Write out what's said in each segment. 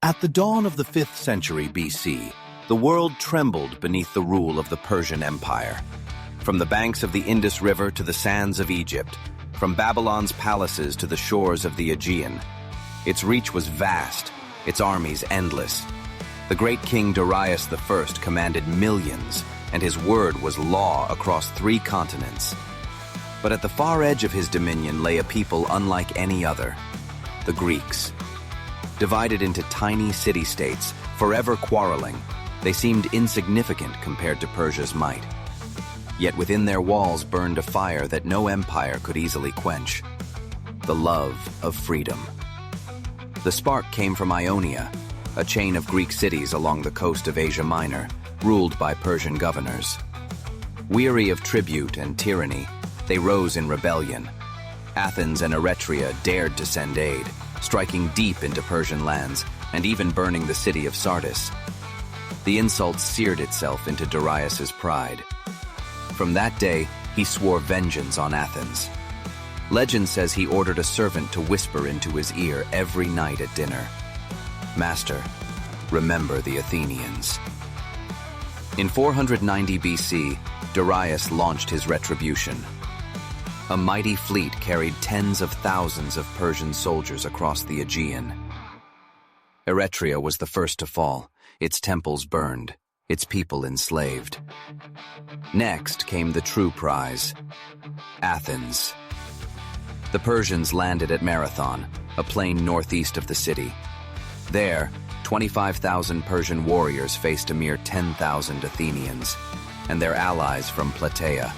At the dawn of the 5th century BC, the world trembled beneath the rule of the Persian Empire. From the banks of the Indus River to the sands of Egypt, from Babylon's palaces to the shores of the Aegean, its reach was vast, its armies endless. The great king Darius I commanded millions, and his word was law across 3 continents. But at the far edge of his dominion lay a people unlike any other, the Greeks. Divided into tiny city-states, forever quarreling, they seemed insignificant compared to Persia's might. Yet within their walls burned a fire that no empire could easily quench: the love of freedom. The spark came from Ionia, a chain of Greek cities along the coast of Asia Minor, ruled by Persian governors. Weary of tribute and tyranny, they rose in rebellion. Athens and Eretria dared to send aid, striking deep into Persian lands and even burning the city of Sardis. The insult seared itself into Darius's pride. From that day, he swore vengeance on Athens. Legend says he ordered a servant to whisper into his ear every night at dinner, "Master, remember the Athenians." In 490 BC, Darius launched his retribution. A mighty fleet carried tens of thousands of Persian soldiers across the Aegean. Eretria was the first to fall, its temples burned, its people enslaved. Next came the true prize, Athens. The Persians landed at Marathon, a plain northeast of the city. There, 25,000 Persian warriors faced a mere 10,000 Athenians, and their allies from Plataea.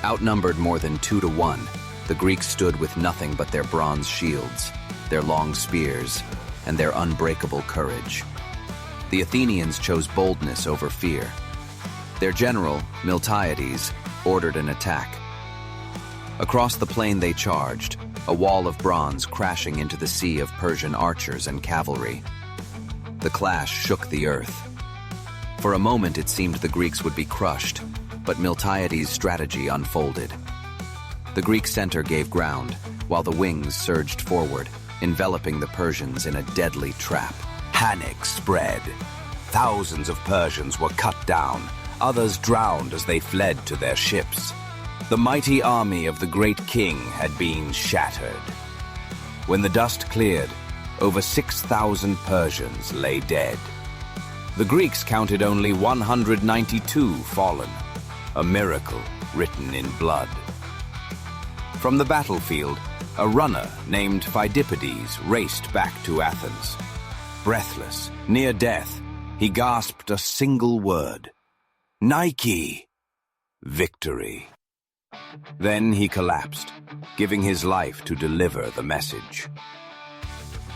Outnumbered more than 2 to 1, the Greeks stood with nothing but their bronze shields, their long spears, and their unbreakable courage. The Athenians chose boldness over fear. Their general, Miltiades, ordered an attack. Across the plain they charged, a wall of bronze crashing into the sea of Persian archers and cavalry. The clash shook the earth. For a moment it seemed the Greeks would be crushed, but Miltiades' strategy unfolded. The Greek center gave ground, while the wings surged forward, enveloping the Persians in a deadly trap. Panic spread. Thousands of Persians were cut down, others drowned as they fled to their ships. The mighty army of the great king had been shattered. When the dust cleared, over 6,000 Persians lay dead. The Greeks counted only 192 fallen, a miracle written in blood. From the battlefield, a runner named Phidippides raced back to Athens. Breathless, near death, he gasped a single word: Nike! Victory. Then he collapsed, giving his life to deliver the message.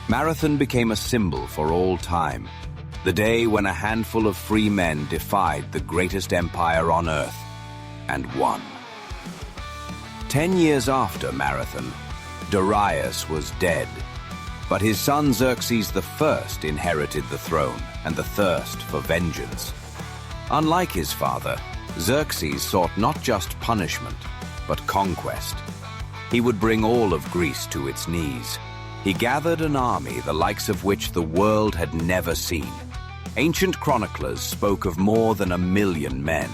Marathon became a symbol for all time, the day when a handful of free men defied the greatest empire on earth and won. 10 years after Marathon, Darius was dead, but his son Xerxes I inherited the throne and the thirst for vengeance. Unlike his father, Xerxes sought not just punishment, but conquest. He would bring all of Greece to its knees. He gathered an army the likes of which the world had never seen. Ancient chroniclers spoke of more than 1 million men,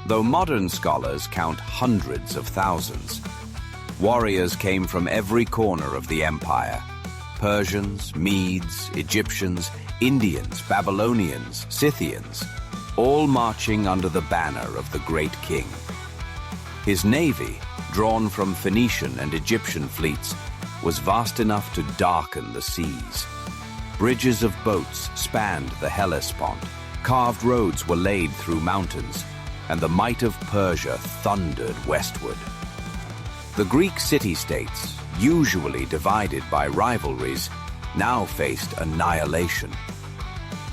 though modern scholars count hundreds of thousands. Warriors came from every corner of the empire: Persians, Medes, Egyptians, Indians, Babylonians, Scythians, all marching under the banner of the great king. His navy, drawn from Phoenician and Egyptian fleets, was vast enough to darken the seas. Bridges of boats spanned the Hellespont, carved roads were laid through mountains, and the might of Persia thundered westward. The Greek city-states, usually divided by rivalries, now faced annihilation.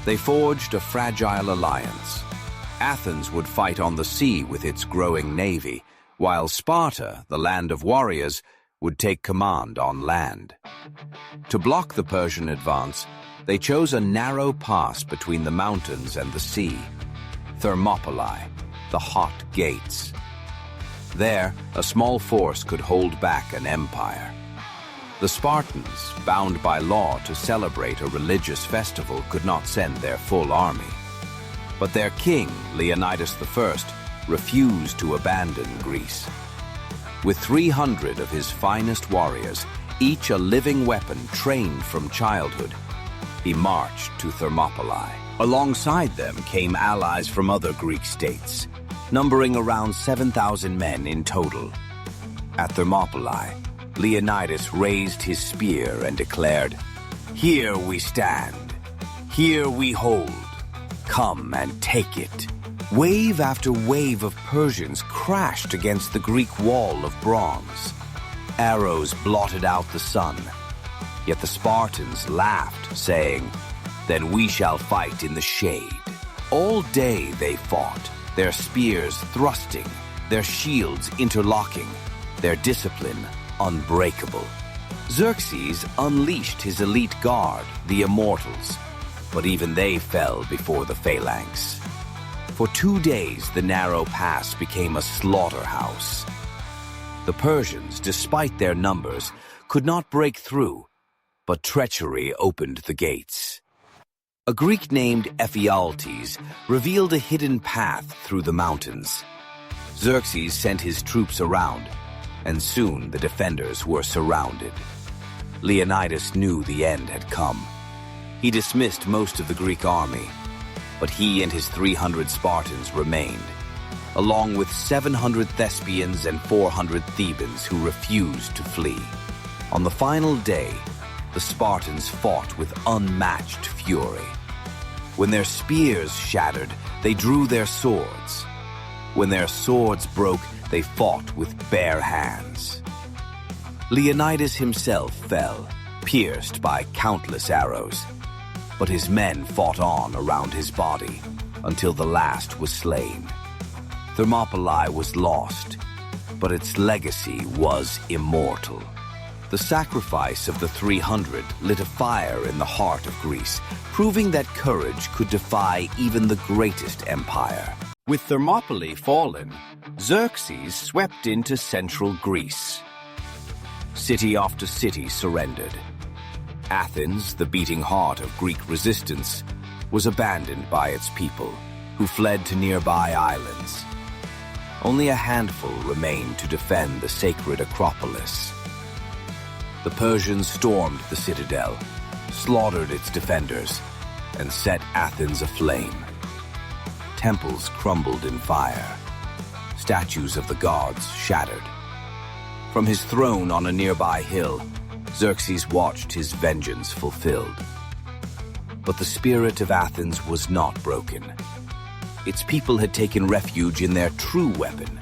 They forged a fragile alliance. Athens would fight on the sea with its growing navy, while Sparta, the land of warriors, would take command on land. To block the Persian advance, they chose a narrow pass between the mountains and the sea, Thermopylae, the hot gates. There, a small force could hold back an empire. The Spartans, bound by law to celebrate a religious festival, could not send their full army. But their king, Leonidas I, refused to abandon Greece. With 300 of his finest warriors, each a living weapon trained from childhood, he marched to Thermopylae. Alongside them came allies from other Greek states, numbering around 7,000 men in total. At Thermopylae, Leonidas raised his spear and declared, "Here we stand. Here we hold. Come and take it." Wave after wave of Persians crashed against the Greek wall of bronze. Arrows blotted out the sun. Yet the Spartans laughed, saying, "Then we shall fight in the shade." All day they fought, their spears thrusting, their shields interlocking, their discipline unbreakable. Xerxes unleashed his elite guard, the Immortals, but even they fell before the phalanx. For 2 days, the narrow pass became a slaughterhouse. The Persians, despite their numbers, could not break through, but treachery opened the gates. A Greek named Ephialtes revealed a hidden path through the mountains. Xerxes sent his troops around, and soon the defenders were surrounded. Leonidas knew the end had come. He dismissed most of the Greek army, but he and his 300 Spartans remained, along with 700 Thespians and 400 Thebans who refused to flee. On the final day, the Spartans fought with unmatched fury. When their spears shattered, they drew their swords. When their swords broke, they fought with bare hands. Leonidas himself fell, pierced by countless arrows, but his men fought on around his body until the last was slain. Thermopylae was lost, but its legacy was immortal. The sacrifice of the 300 lit a fire in the heart of Greece, proving that courage could defy even the greatest empire. With Thermopylae fallen, Xerxes swept into central Greece. City after city surrendered. Athens, the beating heart of Greek resistance, was abandoned by its people, who fled to nearby islands. Only a handful remained to defend the sacred Acropolis. The Persians stormed the citadel, slaughtered its defenders, and set Athens aflame. Temples crumbled in fire. Statues of the gods shattered. From his throne on a nearby hill, Xerxes watched his vengeance fulfilled. But the spirit of Athens was not broken. Its people had taken refuge in their true weapon,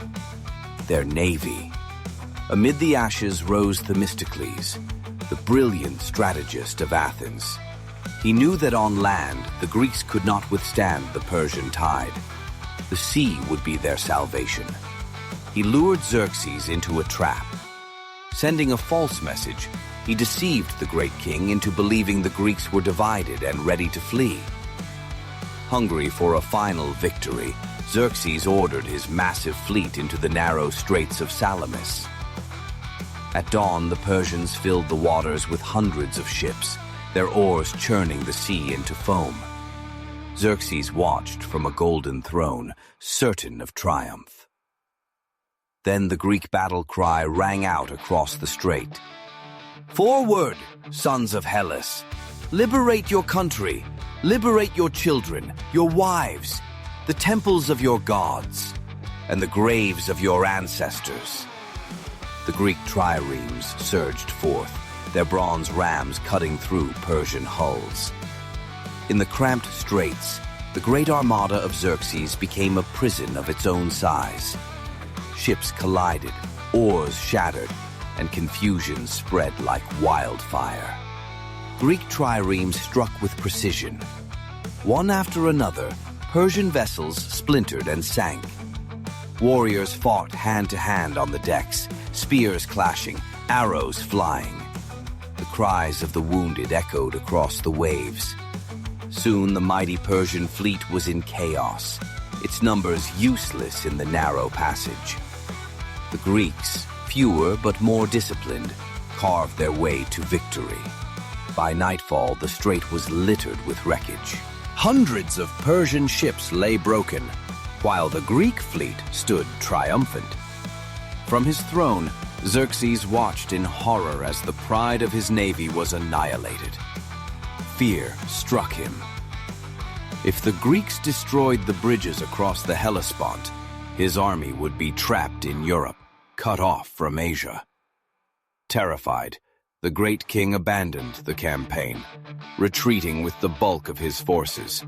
their navy. Amid the ashes rose Themistocles, the brilliant strategist of Athens. He knew that on land, the Greeks could not withstand the Persian tide. The sea would be their salvation. He lured Xerxes into a trap. Sending a false message, he deceived the great king into believing the Greeks were divided and ready to flee. Hungry for a final victory, Xerxes ordered his massive fleet into the narrow straits of Salamis. At dawn, the Persians filled the waters with hundreds of ships, their oars churning the sea into foam. Xerxes watched from a golden throne, certain of triumph. Then the Greek battle cry rang out across the strait. "Forward, sons of Hellas! Liberate your country! Liberate your children, your wives, the temples of your gods, and the graves of your ancestors." The Greek triremes surged forth, their bronze rams cutting through Persian hulls. In the cramped straits, the great armada of Xerxes became a prison of its own size. Ships collided, oars shattered, and confusion spread like wildfire. Greek triremes struck with precision. One after another, Persian vessels splintered and sank. Warriors fought hand-to-hand on the decks, spears clashing, arrows flying. The cries of the wounded echoed across the waves. Soon the mighty Persian fleet was in chaos, its numbers useless in the narrow passage. The Greeks, fewer but more disciplined, carved their way to victory. By nightfall, the strait was littered with wreckage. Hundreds of Persian ships lay broken, while the Greek fleet stood triumphant. From his throne, Xerxes watched in horror as the pride of his navy was annihilated. Fear struck him. If the Greeks destroyed the bridges across the Hellespont, his army would be trapped in Europe, cut off from Asia. Terrified, the great king abandoned the campaign, retreating with the bulk of his forces.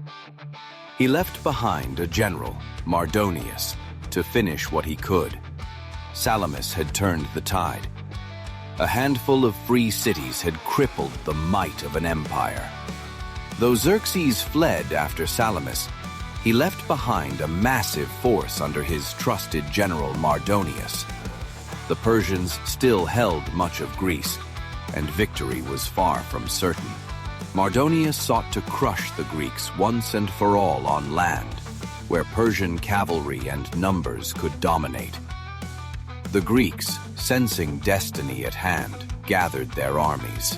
He left behind a general, Mardonius, to finish what he could. Salamis had turned the tide. A handful of free cities had crippled the might of an empire. Though Xerxes fled after Salamis, he left behind a massive force under his trusted general Mardonius. The Persians still held much of Greece, and victory was far from certain. Mardonius sought to crush the Greeks once and for all on land, where Persian cavalry and numbers could dominate. The Greeks, sensing destiny at hand, gathered their armies.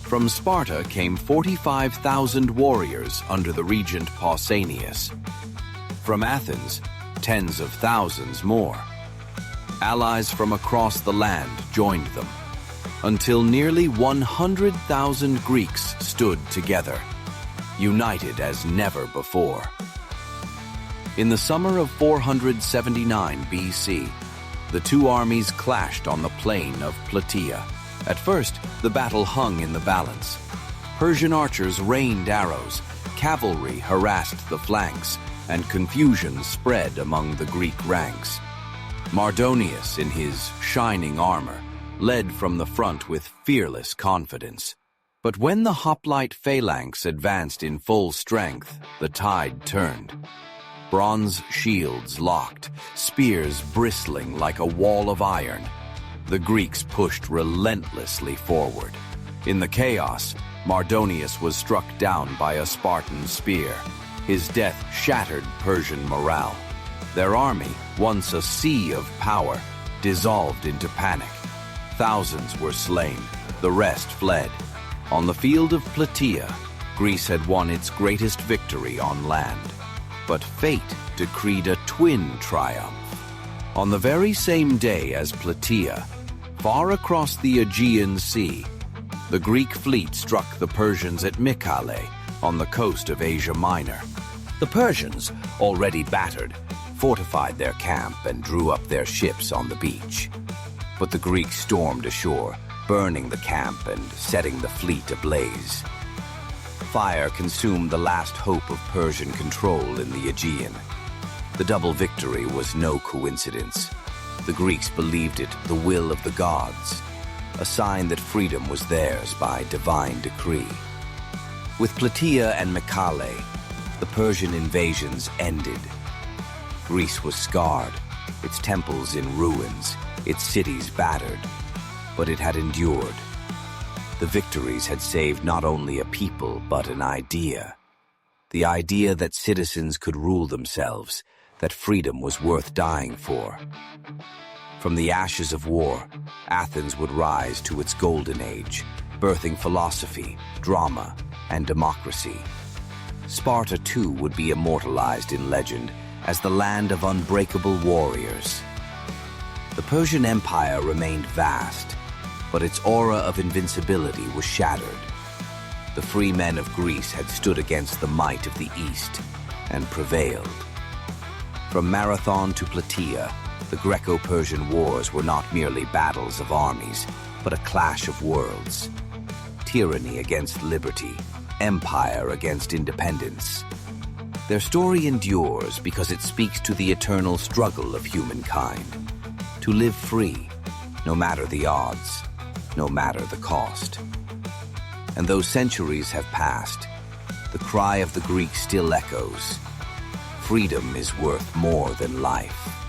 From Sparta came 45,000 warriors under the regent Pausanias. From Athens, tens of thousands more. Allies from across the land joined them, until nearly 100,000 Greeks stood together, united as never before. In the summer of 479 BC, the two armies clashed on the plain of Plataea. At first, the battle hung in the balance. Persian archers rained arrows, cavalry harassed the flanks, and confusion spread among the Greek ranks. Mardonius, in his shining armor, led from the front with fearless confidence. But when the hoplite phalanx advanced in full strength, the tide turned. Bronze shields locked, spears bristling like a wall of iron. The Greeks pushed relentlessly forward. In the chaos, Mardonius was struck down by a Spartan spear. His death shattered Persian morale. Their army, once a sea of power, dissolved into panic. Thousands were slain, the rest fled. On the field of Plataea, Greece had won its greatest victory on land. But fate decreed a twin triumph. On the very same day as Plataea, far across the Aegean Sea, the Greek fleet struck the Persians at Mycale on the coast of Asia Minor. The Persians, already battered, fortified their camp and drew up their ships on the beach. But the Greeks stormed ashore, burning the camp and setting the fleet ablaze. Fire consumed the last hope of Persian control in the Aegean. The double victory was no coincidence. The Greeks believed it the will of the gods, a sign that freedom was theirs by divine decree. With Plataea and Mycale, the Persian invasions ended. Greece was scarred, its temples in ruins, its cities battered, but it had endured. The victories had saved not only a people, but an idea. The idea that citizens could rule themselves, that freedom was worth dying for. From the ashes of war, Athens would rise to its golden age, birthing philosophy, drama, and democracy. Sparta, too, would be immortalized in legend as the land of unbreakable warriors. The Persian Empire remained vast, but its aura of invincibility was shattered. The free men of Greece had stood against the might of the East and prevailed. From Marathon to Plataea, the Greco-Persian Wars were not merely battles of armies, but a clash of worlds. Tyranny against liberty, empire against independence. Their story endures because it speaks to the eternal struggle of humankind, to live free, no matter the odds, no matter the cost. And though centuries have passed, the cry of the Greeks still echoes. Freedom is worth more than life.